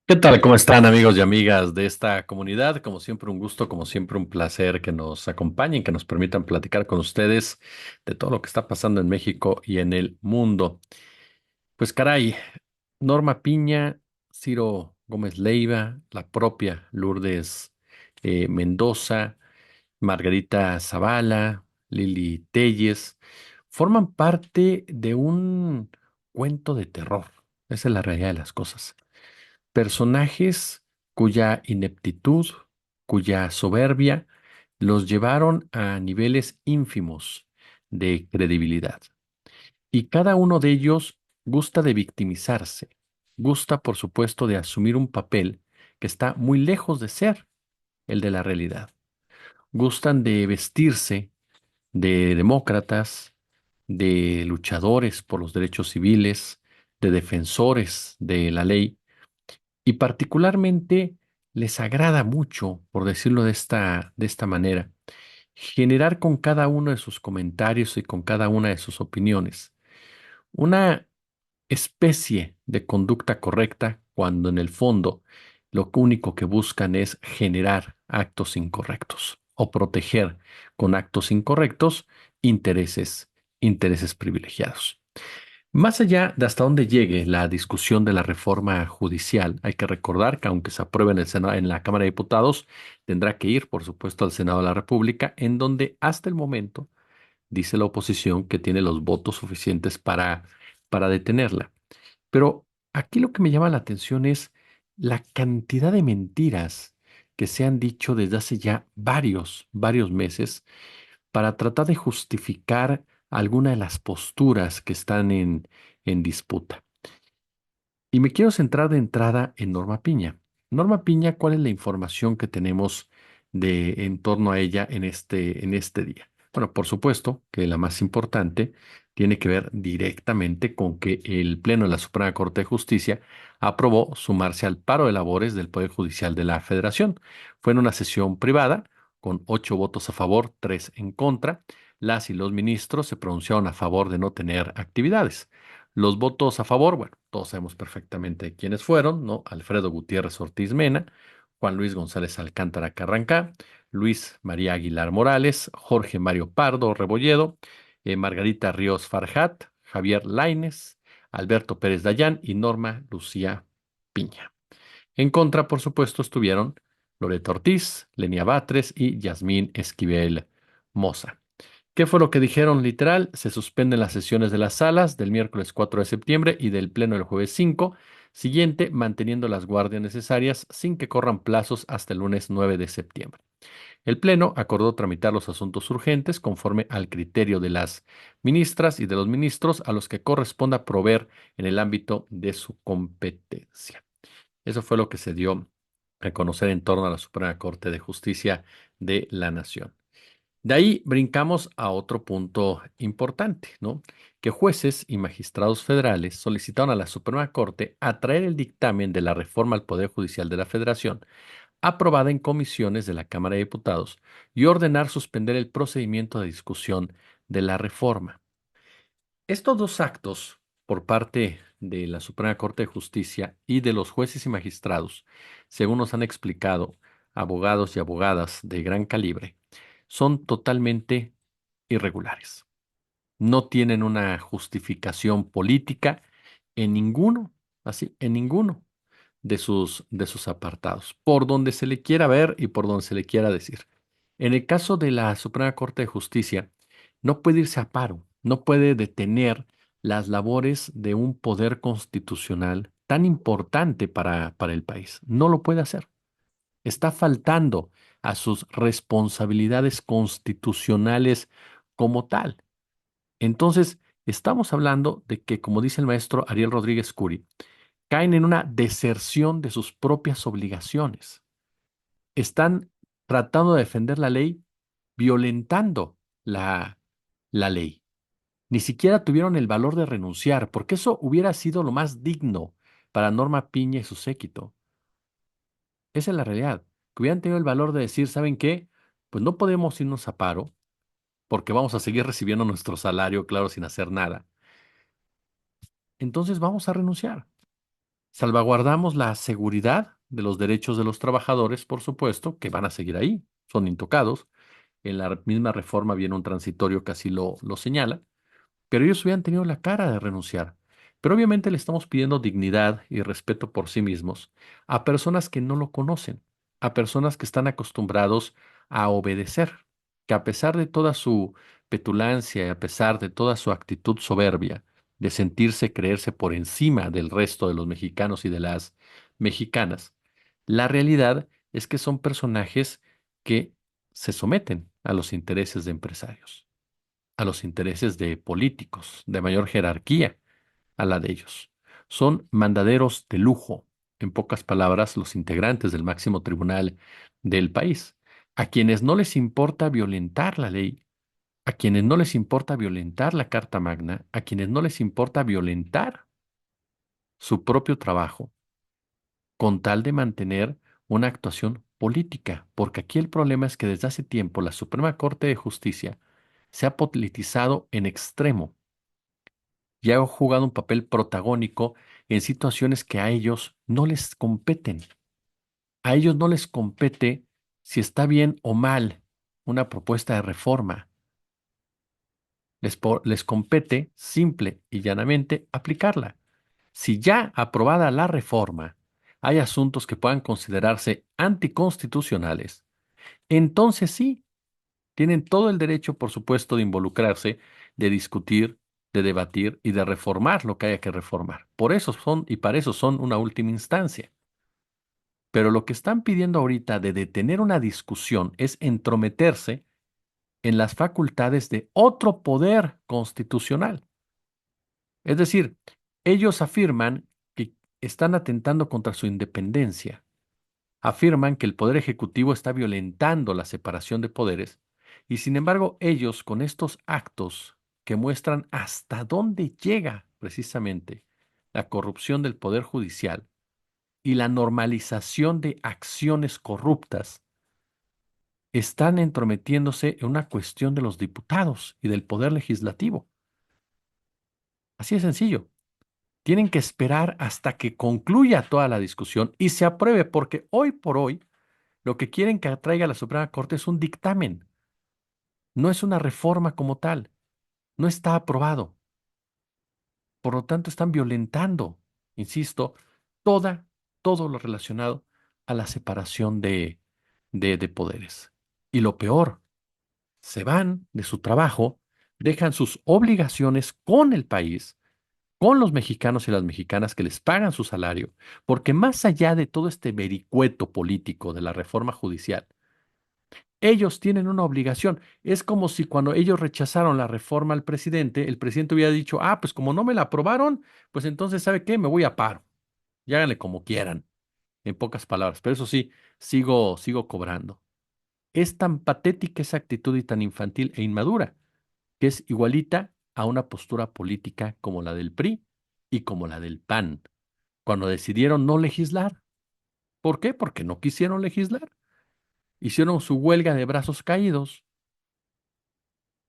¿Qué tal? ¿Cómo están amigos y amigas de esta comunidad? Como siempre un gusto, como siempre un placer que nos acompañen, que nos permitan platicar con ustedes de todo lo que está pasando en México y en el mundo. Pues caray, Norma Piña, Ciro Gómez Leiva, la propia Lourdes Mendoza, Margarita Zavala, Lili Telles, forman parte de un cuento de terror. Esa es la realidad de las cosas. Personajes cuya ineptitud, cuya soberbia los llevaron a niveles ínfimos de credibilidad. Y cada uno de ellos gusta de victimizarse, gusta, por supuesto, de asumir un papel que está muy lejos de ser el de la realidad. Gustan de vestirse de demócratas, de luchadores por los derechos civiles, de defensores de la ley y particularmente les agrada mucho, por decirlo de esta manera, generar con cada uno de sus comentarios y con cada una de sus opiniones una especie de conducta correcta cuando en el fondo lo único que buscan es generar actos incorrectos o proteger con actos incorrectos intereses, intereses privilegiados. Más allá de hasta dónde llegue la discusión de la reforma judicial, hay que recordar que aunque se apruebe en el Senado, en la Cámara de Diputados, tendrá que ir, por supuesto, al Senado de la República, en donde hasta el momento dice la oposición que tiene los votos suficientes para detenerla. Pero aquí lo que me llama la atención es la cantidad de mentiras que se han dicho desde hace ya varios meses para tratar de justificar alguna de las posturas que están en disputa. Y me quiero centrar de entrada en Norma Piña. Norma Piña, ¿cuál es la información que tenemos de en torno a ella en este día? Bueno, por supuesto que la más importante tiene que ver directamente con que el Pleno de la Suprema Corte de Justicia aprobó sumarse al paro de labores del Poder Judicial de la Federación. Fue en una sesión privada con 8 votos a favor, 3 en contra. Las y los ministros se pronunciaron a favor de no tener actividades. Los votos a favor, bueno, todos sabemos perfectamente quiénes fueron, ¿no? Alfredo Gutiérrez Ortiz Mena, Juan Luis González Alcántara Carrancá, Luis María Aguilar Morales, Jorge Mario Pardo Rebolledo, Margarita Ríos Farjat, Javier Lainez, Alberto Pérez Dayán y Norma Lucía Piña. En contra, por supuesto, estuvieron Loreto Ortiz, Lenia Batres y Yasmín Esquivel Moza. ¿Qué fue lo que dijeron literal? Se suspenden las sesiones de las salas del miércoles 4 de septiembre y del pleno del jueves 5 siguiente, manteniendo las guardias necesarias sin que corran plazos hasta el lunes 9 de septiembre. El pleno acordó tramitar los asuntos urgentes conforme al criterio de las ministras y de los ministros a los que corresponda proveer en el ámbito de su competencia. Eso fue lo que se dio a conocer en torno a la Suprema Corte de Justicia de la Nación. De ahí brincamos a otro punto importante, ¿no? Que jueces y magistrados federales solicitaron a la Suprema Corte atraer el dictamen de la reforma al Poder Judicial de la Federación, aprobada en comisiones de la Cámara de Diputados, y ordenar suspender el procedimiento de discusión de la reforma. Estos dos actos, por parte de la Suprema Corte de Justicia y de los jueces y magistrados, según nos han explicado abogados y abogadas de gran calibre, son totalmente irregulares. No tienen una justificación política en ninguno, así, en ninguno de sus apartados, por donde se le quiera ver y por donde se le quiera decir. En el caso de la Suprema Corte de Justicia, no puede irse a paro, no puede detener las labores de un poder constitucional tan importante para el país. No lo puede hacer. Está faltando a sus responsabilidades constitucionales como tal. Entonces, estamos hablando de que, como dice el maestro Ariel Rodríguez Curi, caen en una deserción de sus propias obligaciones. Están tratando de defender la ley violentando la ley. Ni siquiera tuvieron el valor de renunciar, porque eso hubiera sido lo más digno para Norma Piña y su séquito. Esa es la realidad. Que hubieran tenido el valor de decir, ¿saben qué? Pues no podemos irnos a paro, porque vamos a seguir recibiendo nuestro salario, claro, sin hacer nada. Entonces vamos a renunciar. Salvaguardamos la seguridad de los derechos de los trabajadores, por supuesto, que van a seguir ahí, son intocados. En la misma reforma viene un transitorio que así lo señala, pero ellos hubieran tenido la cara de renunciar. Pero obviamente le estamos pidiendo dignidad y respeto por sí mismos a personas que no lo conocen, a personas que están acostumbrados a obedecer, que a pesar de toda su petulancia y a pesar de toda su actitud soberbia, de sentirse creerse por encima del resto de los mexicanos y de las mexicanas, la realidad es que son personajes que se someten a los intereses de empresarios, a los intereses de políticos de mayor jerarquía a la de ellos. Son mandaderos de lujo, en pocas palabras, los integrantes del máximo tribunal del país, a quienes no les importa violentar la ley, a quienes no les importa violentar la Carta Magna, a quienes no les importa violentar su propio trabajo, con tal de mantener una actuación política, porque aquí el problema es que desde hace tiempo la Suprema Corte de Justicia se ha politizado en extremo y ha jugado un papel protagónico en situaciones que a ellos no les competen. A ellos no les compete si está bien o mal una propuesta de reforma. Les compete simple y llanamente aplicarla. Si ya aprobada la reforma, hay asuntos que puedan considerarse anticonstitucionales, entonces sí, tienen todo el derecho, por supuesto, de involucrarse, de discutir, de debatir y de reformar lo que haya que reformar. Por eso son y para eso son una última instancia. Pero lo que están pidiendo ahorita de detener una discusión es entrometerse en las facultades de otro poder constitucional. Es decir, ellos afirman que están atentando contra su independencia, afirman que el poder ejecutivo está violentando la separación de poderes y sin embargo ellos con estos actos que muestran hasta dónde llega precisamente la corrupción del poder judicial y la normalización de acciones corruptas, están entrometiéndose en una cuestión de los diputados y del poder legislativo. Así de sencillo. Tienen que esperar hasta que concluya toda la discusión y se apruebe, porque hoy por hoy lo que quieren que traiga la Suprema Corte es un dictamen, no es una reforma como tal, no está aprobado. Por lo tanto, están violentando, insisto, toda, todo lo relacionado a la separación de poderes. Y lo peor, se van de su trabajo, dejan sus obligaciones con el país, con los mexicanos y las mexicanas que les pagan su salario, porque más allá de todo este vericueto político de la reforma judicial, ellos tienen una obligación. Es como si cuando ellos rechazaron la reforma al presidente, el presidente hubiera dicho, ah, pues como no me la aprobaron, pues entonces, ¿sabe qué? Me voy a paro. Y háganle como quieran, en pocas palabras. Pero eso sí, sigo cobrando. Es tan patética esa actitud y tan infantil e inmadura, que es igualita a una postura política como la del PRI y como la del PAN, cuando decidieron no legislar. ¿Por qué? Porque no quisieron legislar. Hicieron su huelga de brazos caídos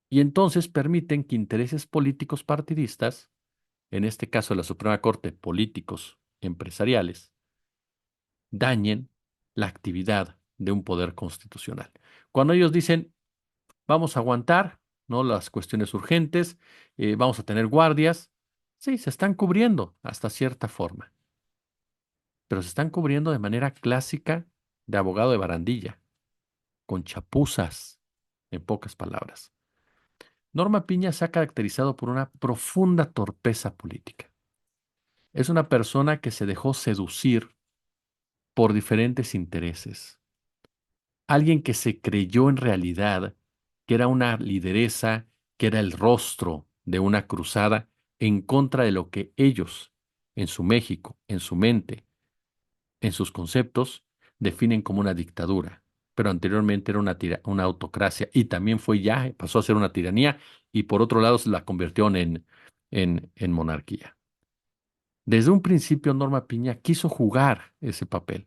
y entonces permiten que intereses políticos partidistas, en este caso de la Suprema Corte, políticos empresariales, dañen la actividad de un poder constitucional. Cuando ellos dicen, vamos a aguantar, ¿no? Las cuestiones urgentes, vamos a tener guardias, sí, se están cubriendo hasta cierta forma, pero se están cubriendo de manera clásica de abogado de barandilla, con chapuzas, en pocas palabras. Norma Piña se ha caracterizado por una profunda torpeza política. Es una persona que se dejó seducir por diferentes intereses. Alguien que se creyó en realidad que era una lideresa, que era el rostro de una cruzada en contra de lo que ellos, en su México, en su mente, en sus conceptos, definen como una dictadura. Pero anteriormente era una autocracia y también fue ya, pasó a ser una tiranía y por otro lado se la convirtió en monarquía. Desde un principio Norma Piña quiso jugar ese papel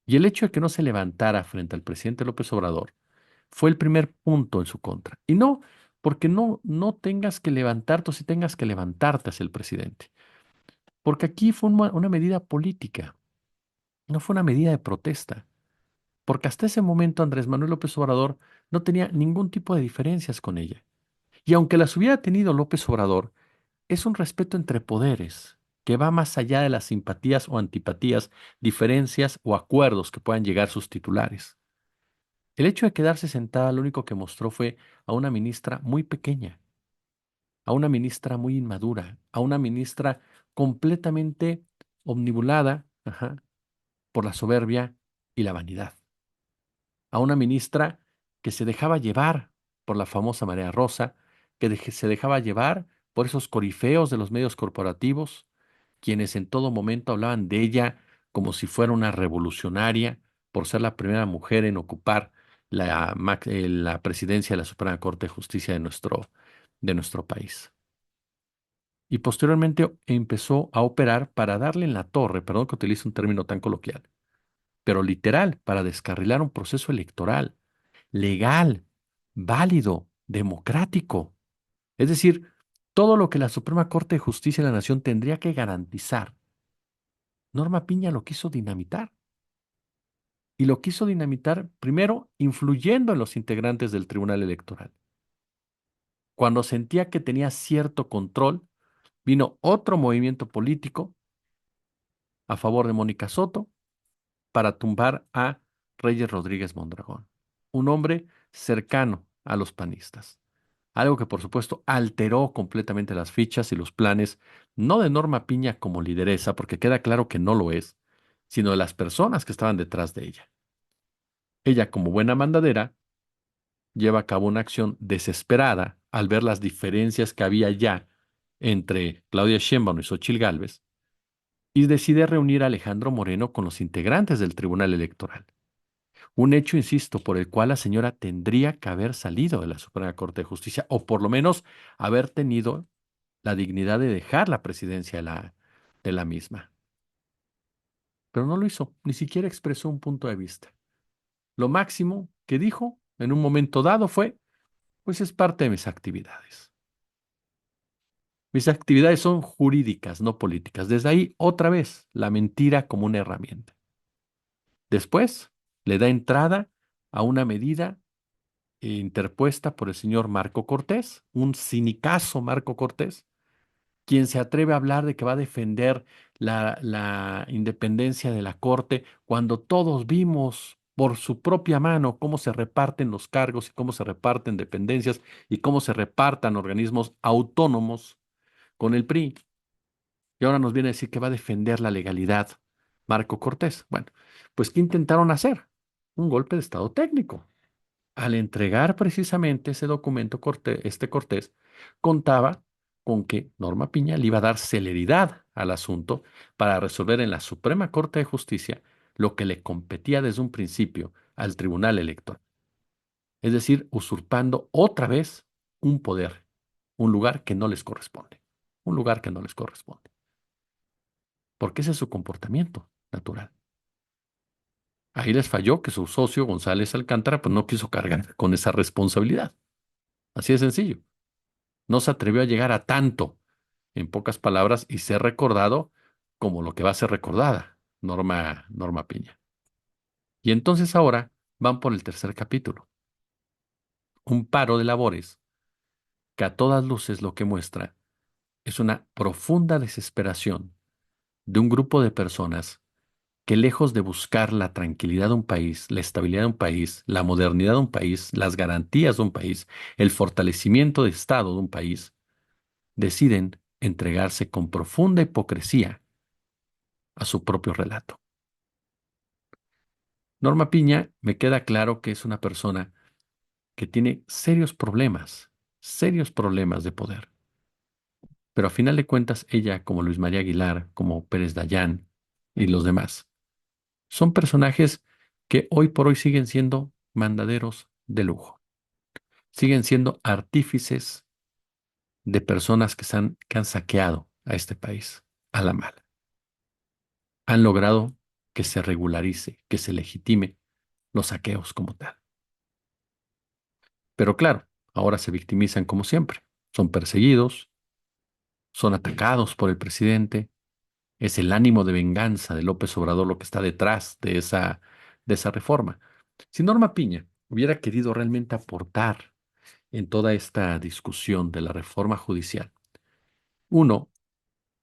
y el hecho de que no se levantara frente al presidente López Obrador fue el primer punto en su contra. Y no, porque no tengas que levantarte o si tengas que levantarte hacia el presidente. Porque aquí fue una medida política, no fue una medida de protesta. Porque hasta ese momento Andrés Manuel López Obrador no tenía ningún tipo de diferencias con ella. Y aunque las hubiera tenido López Obrador, es un respeto entre poderes que va más allá de las simpatías o antipatías, diferencias o acuerdos que puedan llegar sus titulares. El hecho de quedarse sentada lo único que mostró fue a una ministra muy pequeña, a una ministra muy inmadura, a una ministra completamente omnibulada, ajá, por la soberbia y la vanidad, a una ministra que se dejaba llevar por la famosa marea rosa, que se dejaba llevar por esos corifeos de los medios corporativos, quienes en todo momento hablaban de ella como si fuera una revolucionaria por ser la primera mujer en ocupar la presidencia de la Suprema Corte de Justicia de nuestro país. Y posteriormente empezó a operar para darle en la torre, perdón que utilice un término tan coloquial, pero literal, para descarrilar un proceso electoral legal, válido, democrático. Es decir, todo lo que la Suprema Corte de Justicia de la Nación tendría que garantizar. Norma Piña lo quiso dinamitar. Y lo quiso dinamitar primero influyendo en los integrantes del Tribunal Electoral. Cuando sentía que tenía cierto control, vino otro movimiento político a favor de Mónica Soto para tumbar a Reyes Rodríguez Mondragón, un hombre cercano a los panistas. Algo que por supuesto alteró completamente las fichas y los planes, no de Norma Piña como lideresa, porque queda claro que no lo es, sino de las personas que estaban detrás de ella. Ella, como buena mandadera, lleva a cabo una acción desesperada al ver las diferencias que había ya entre Claudia Sheinbaum y Xóchitl Gálvez, y decide reunir a Alejandro Moreno con los integrantes del Tribunal Electoral. Un hecho, insisto, por el cual la señora tendría que haber salido de la Suprema Corte de Justicia, o por lo menos haber tenido la dignidad de dejar la presidencia de la misma. Pero no lo hizo, ni siquiera expresó un punto de vista. Lo máximo que dijo en un momento dado fue, pues es parte de mis actividades. Mis actividades son jurídicas, no políticas. Desde ahí, otra vez, la mentira como una herramienta. Después, le da entrada a una medida interpuesta por el señor Marco Cortés, un cinicazo Marco Cortés, quien se atreve a hablar de que va a defender la independencia de la Corte cuando todos vimos por su propia mano cómo se reparten los cargos y cómo se reparten dependencias y cómo se repartan organismos autónomos con el PRI. Y ahora nos viene a decir que va a defender la legalidad Marco Cortés. Bueno, pues ¿qué intentaron hacer? Un golpe de Estado técnico. Al entregar precisamente ese documento, este Cortés contaba con que Norma Piña le iba a dar celeridad al asunto para resolver en la Suprema Corte de Justicia lo que le competía desde un principio al Tribunal Electoral. Es decir, usurpando otra vez un poder, un lugar que no les corresponde, un lugar que no les corresponde, porque ese es su comportamiento natural. Ahí les falló que su socio González Alcántara pues no quiso cargar con esa responsabilidad. Así de sencillo. No se atrevió a llegar a tanto, en pocas palabras, y ser recordado como lo que va a ser recordada, Norma Piña. Y entonces ahora van por el tercer capítulo, un paro de labores que a todas luces lo que muestra es una profunda desesperación de un grupo de personas que lejos de buscar la tranquilidad de un país, la estabilidad de un país, la modernidad de un país, las garantías de un país, el fortalecimiento de Estado de un país, deciden entregarse con profunda hipocresía a su propio relato. Norma Piña me queda claro que es una persona que tiene serios problemas de poder. Pero a final de cuentas, ella, como Luis María Aguilar, como Pérez Dayán y los demás, son personajes que hoy por hoy siguen siendo mandaderos de lujo, siguen siendo artífices de personas que han saqueado a este país a la mala. Han logrado que se regularice, que se legitime los saqueos como tal. Pero claro, ahora se victimizan como siempre. Son perseguidos, son atacados por el presidente, Es el ánimo de venganza de López Obrador lo que está detrás de esa reforma. Si Norma Piña hubiera querido realmente aportar en toda esta discusión de la reforma judicial, uno,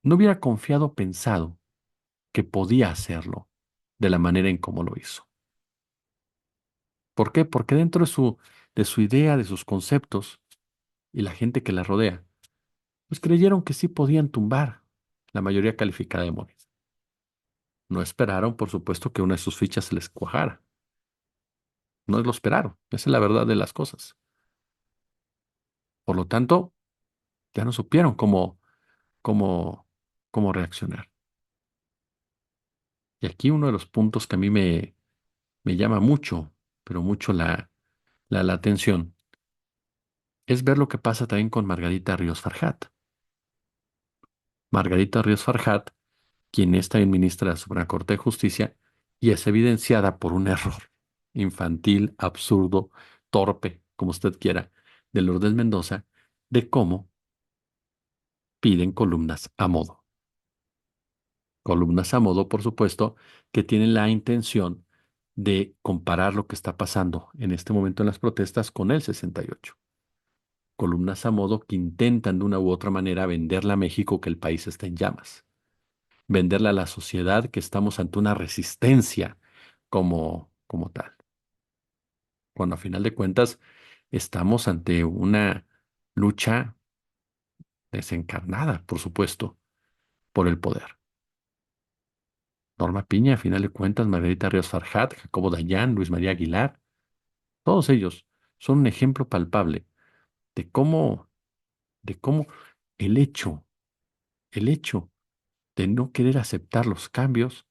no hubiera confiado o pensado que podía hacerlo de la manera en cómo lo hizo. ¿Por qué? Porque dentro de su idea, de sus conceptos y la gente que la rodea, pues creyeron que sí podían tumbar la mayoría calificada de Morena. No esperaron, por supuesto, que una de sus fichas se les cuajara. No lo esperaron. Esa es la verdad de las cosas. Por lo tanto, ya no supieron cómo, cómo reaccionar. Y aquí uno de los puntos que a mí me llama mucho, pero mucho la atención, es ver lo que pasa también con Margarita Ríos Farjat. Margarita Ríos Farjat, quien es también ministra de la Suprema Corte de Justicia, y es evidenciada por un error infantil, absurdo, torpe, como usted quiera, de Lourdes Mendoza, de cómo piden columnas a modo. Columnas a modo, por supuesto, que tienen la intención de comparar lo que está pasando en este momento en las protestas con el 68. Columnas a modo que intentan de una u otra manera venderle a México que el país está en llamas, venderle a la sociedad que estamos ante una resistencia como tal, cuando a final de cuentas estamos ante una lucha desencarnada, por supuesto, por el poder. Norma Piña, a final de cuentas, Margarita Ríos Farjat, Jacobo Dayan, Luis María Aguilar, todos ellos son un ejemplo palpable de de cómo el hecho, el hecho de no querer aceptar los cambios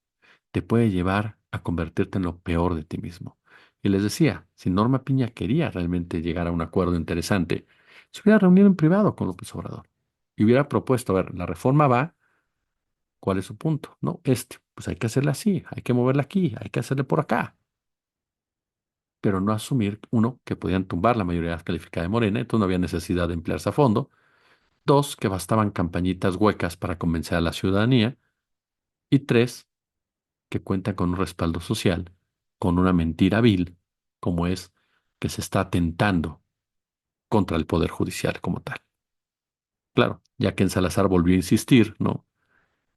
te puede llevar a convertirte en lo peor de ti mismo. Y les decía, si Norma Piña quería realmente llegar a un acuerdo interesante, se hubiera reunido en privado con López Obrador y hubiera propuesto, a ver, la reforma va, ¿cuál es su punto? No, pues hay que hacerla así, hay que moverla aquí, hay que hacerle por acá, pero no asumir, uno, que podían tumbar la mayoría calificada de Morena, entonces no había necesidad de emplearse a fondo. Dos, que bastaban campañitas huecas para convencer a la ciudadanía. Y tres, que cuentan con un respaldo social, con una mentira vil, como es que se está atentando contra el Poder Judicial como tal. Claro, ya que en Salazar volvió a insistir, ¿no?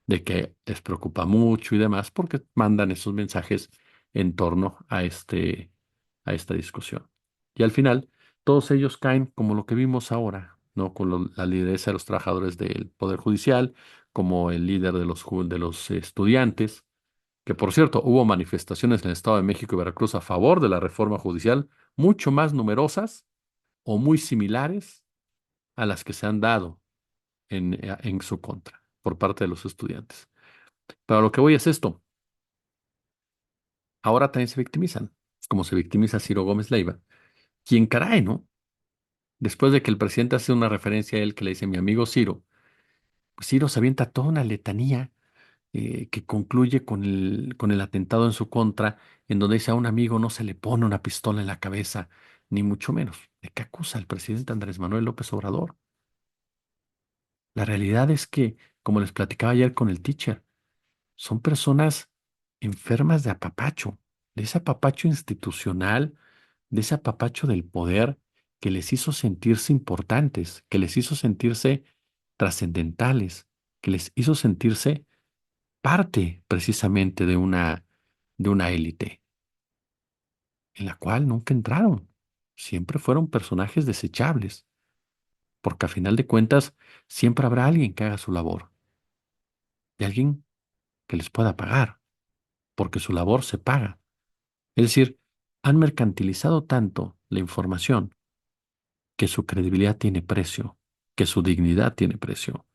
De que les preocupa mucho y demás, porque mandan esos mensajes en torno a esta discusión. Y al final, todos ellos caen como lo que vimos ahora, ¿no? Con la lideresa de los trabajadores del Poder Judicial, como el líder de de los estudiantes, que por cierto, hubo manifestaciones en el Estado de México y Veracruz a favor de la reforma judicial, mucho más numerosas o muy similares a las que se han dado en su contra por parte de los estudiantes. Pero a lo que voy es esto. Ahora también se victimizan, como se victimiza Ciro Gómez Leiva, quien caray, ¿no? Después de que el presidente hace una referencia a él que le dice mi amigo Ciro, pues Ciro se avienta toda una letanía que concluye con el atentado en su contra, en donde dice a un amigo no se le pone una pistola en la cabeza, ni mucho menos. ¿De qué acusa el presidente Andrés Manuel López Obrador? La realidad es que, como les platicaba ayer con el teacher, son personas enfermas de apapacho, de ese apapacho institucional, de ese apapacho del poder que les hizo sentirse importantes, que les hizo sentirse trascendentales, que les hizo sentirse parte precisamente de una élite en la cual nunca entraron. Siempre fueron personajes desechables, porque a final de cuentas siempre habrá alguien que haga su labor y alguien que les pueda pagar, porque su labor se paga. Es decir, han mercantilizado tanto la información que su credibilidad tiene precio, que su dignidad tiene precio.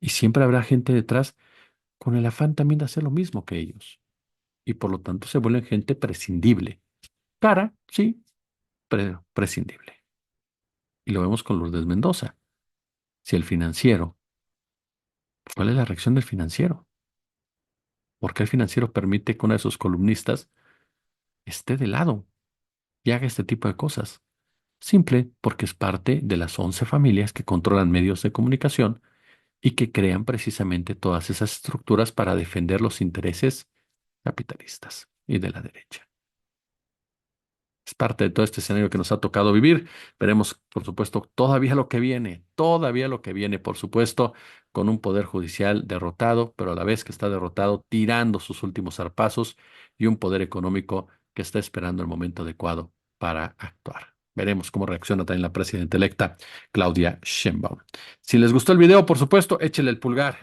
Y siempre habrá gente detrás con el afán también de hacer lo mismo que ellos. Y por lo tanto se vuelven gente prescindible. Cara, sí, pero prescindible. Y lo vemos con Lourdes Mendoza. Si el financiero, ¿cuál es la reacción del financiero? ¿Por qué el financiero permite que una de sus columnistas esté de lado y haga este tipo de cosas? Simple porque es parte de las 11 familias que controlan medios de comunicación y que crean precisamente todas esas estructuras para defender los intereses capitalistas y de la derecha. Es parte de todo este escenario que nos ha tocado vivir. Veremos, por supuesto, todavía lo que viene, por supuesto, con un poder judicial derrotado, pero a la vez que está derrotado, tirando sus últimos zarpazos y un poder económico que está esperando el momento adecuado para actuar. Veremos cómo reacciona también la presidenta electa, Claudia Sheinbaum. Si les gustó el video, por supuesto, échele el pulgar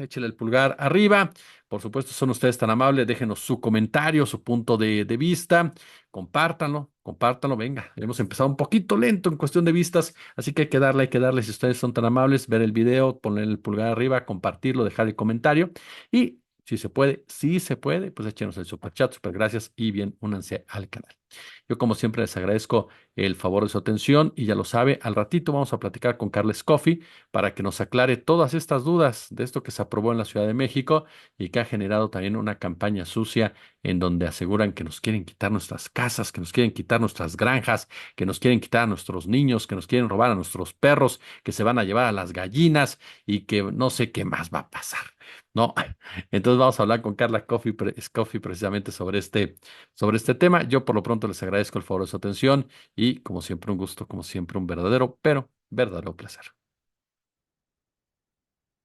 arriba. Por supuesto, son ustedes tan amables, déjenos su comentario, su punto de vista. Compártanlo, compártanlo, venga. Hemos empezado un poquito lento en cuestión de vistas, así que hay que darle, si ustedes son tan amables, ver el video, poner el pulgar arriba, compartirlo, dejar el comentario y si se puede, pues échenos el super chat, super gracias y bien, únanse al canal. Yo como siempre les agradezco el favor de su atención y ya lo sabe, al ratito vamos a platicar con Carles Coffey para que nos aclare todas estas dudas de esto que se aprobó en la Ciudad de México y que ha generado también una campaña sucia en donde aseguran que nos quieren quitar nuestras casas, que nos quieren quitar nuestras granjas, que nos quieren quitar a nuestros niños, que nos quieren robar a nuestros perros, que se van a llevar a las gallinas y que no sé qué más va a pasar. No, entonces vamos a hablar con Carla Coffey precisamente sobre este tema. Yo por lo pronto les agradezco el favor de su atención y como siempre un gusto, como siempre un verdadero, pero verdadero placer.